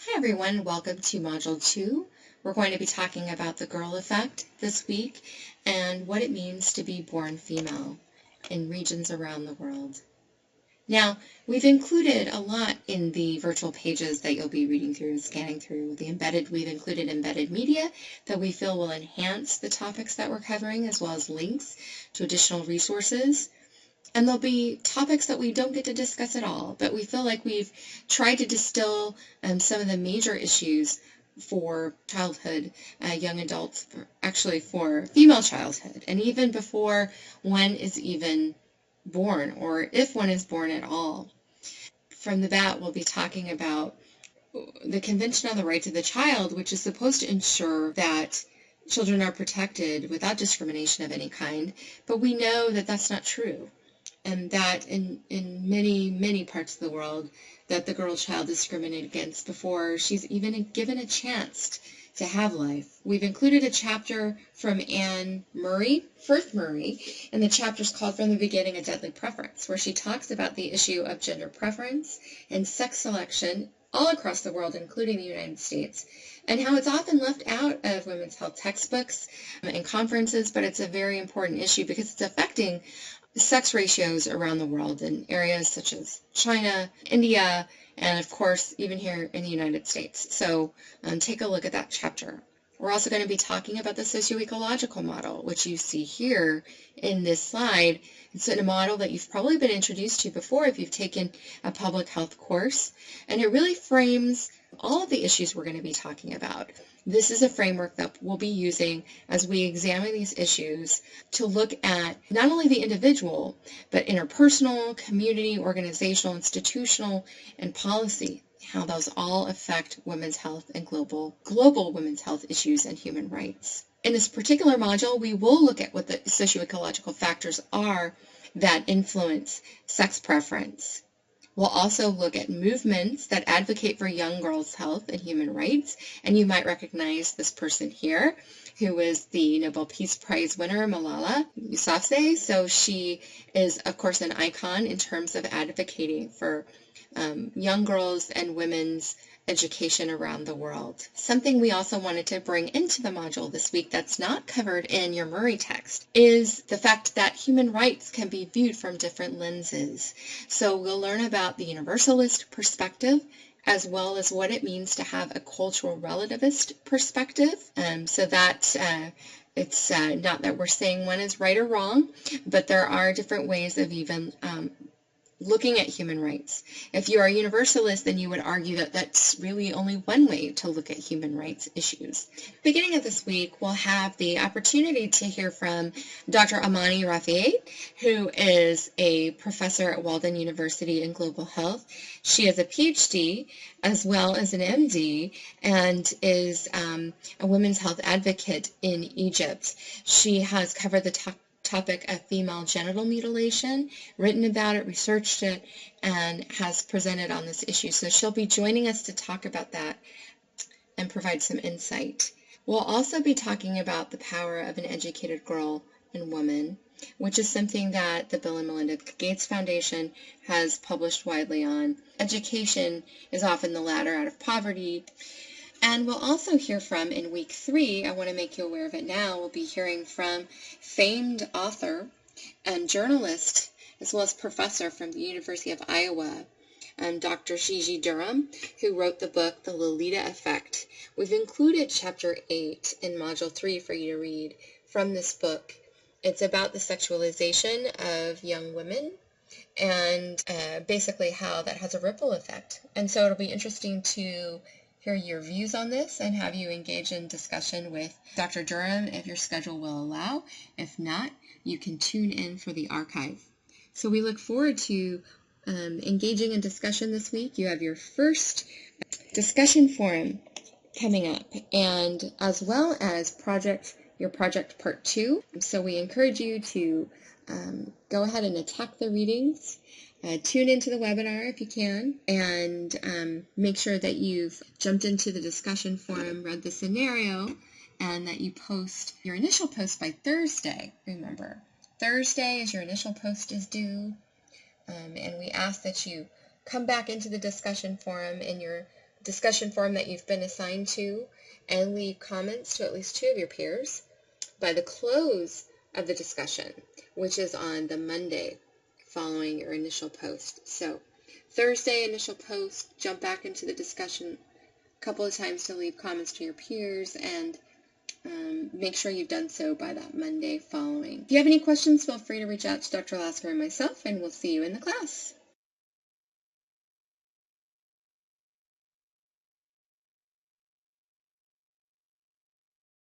Hi everyone, welcome to Module 2. We're going to be talking about the girl effect this week and what it means to be born female in regions around the world. Now, we've included a lot in the virtual pages that you'll be reading through, scanning through. We've included embedded media that we feel will enhance the topics that we're covering, as well as links to additional resources. And there'll be topics that we don't get to discuss at all, but we feel like we've tried to distill some of the major issues for childhood, young adults, actually for female childhood, and even before one is even born, or if one is born at all. From the bat, we'll be talking about the Convention on the Rights of the Child, which is supposed to ensure that children are protected without discrimination of any kind, but we know that that's not true. And that in many parts of the world, that the girl child is discriminated against before she's even given a chance to have life. We've included a chapter from Anne Murray, Firth Murray, and the chapter's called From the Beginning, A Deadly Preference, where she talks about the issue of gender preference and sex selection all across the world, including the United States, and how it's often left out of women's health textbooks and conferences, but it's a very important issue because it's affecting sex ratios around the world in areas such as China, India, and of course even here in the United States. So take a look at that chapter. We're also going to be talking about the socio-ecological model, which you see here in this slide. It's a model that you've probably been introduced to before if you've taken a public health course, and it really frames all of the issues we're going to be talking about. This is a framework that we'll be using as we examine these issues to look at not only the individual, but interpersonal, community, organizational, institutional, and policy, how those all affect women's health and global women's health issues and human rights. In this particular module, we will look at what the socio-ecological factors are that influence sex preference. We'll also look at movements that advocate for young girls' health and human rights, and you might recognize this person here, who is the Nobel Peace Prize winner, Malala Yousafzai. So she is, of course, an icon in terms of advocating for young girls and women's education around the world. Something we also wanted to bring into the module this week that's not covered in your Murray text is the fact that human rights can be viewed from different lenses. So we'll learn about the universalist perspective as well as what it means to have a cultural relativist perspective, so that it's not that we're saying one is right or wrong, but there are different ways of even looking at human rights. If you are a universalist, then you would argue that that's really only one way to look at human rights issues. Beginning of this week, we'll have the opportunity to hear from Dr. Amani Rafayette, who is a professor at Walden University in Global Health. She is a PhD as well as an MD and is a women's health advocate in Egypt. She has covered the topic of female genital mutilation, written about it, researched it, and has presented on this issue. So she'll be joining us to talk about that and provide some insight. We'll also be talking about the power of an educated girl and woman, which is something that the Bill and Melinda Gates Foundation has published widely on. Education is often the ladder out of poverty. And we'll also hear from, in week 3, I want to make you aware of it now, we'll be hearing from famed author and journalist, as well as professor from the University of Iowa, Dr. Gigi Durham, who wrote the book, The Lolita Effect. We've included Chapter 8 in Module 3 for you to read from this book. It's about the sexualization of young women and basically how that has a ripple effect. And so it'll be interesting to hear your views on this and have you engage in discussion with Dr. Durham if your schedule will allow. If not, you can tune in for the archive. So we look forward to engaging in discussion this week. You have your first discussion forum coming up, and as well as your project part 2. So we encourage you to go ahead and attack the readings. Tune into the webinar if you can, and make sure that you've jumped into the discussion forum, read the scenario, and that you post your initial post by Thursday. Remember, Thursday is your initial post is due, and we ask that you come back into the discussion forum in your discussion forum that you've been assigned to and leave comments to at least 2 of your peers by the close of the discussion, which is on the Monday following your initial post. So Thursday, initial post, jump back into the discussion a couple of times to leave comments to your peers, and make sure you've done so by that Monday following. If you have any questions, feel free to reach out to Dr. Lasker and myself, and we'll see you in the class.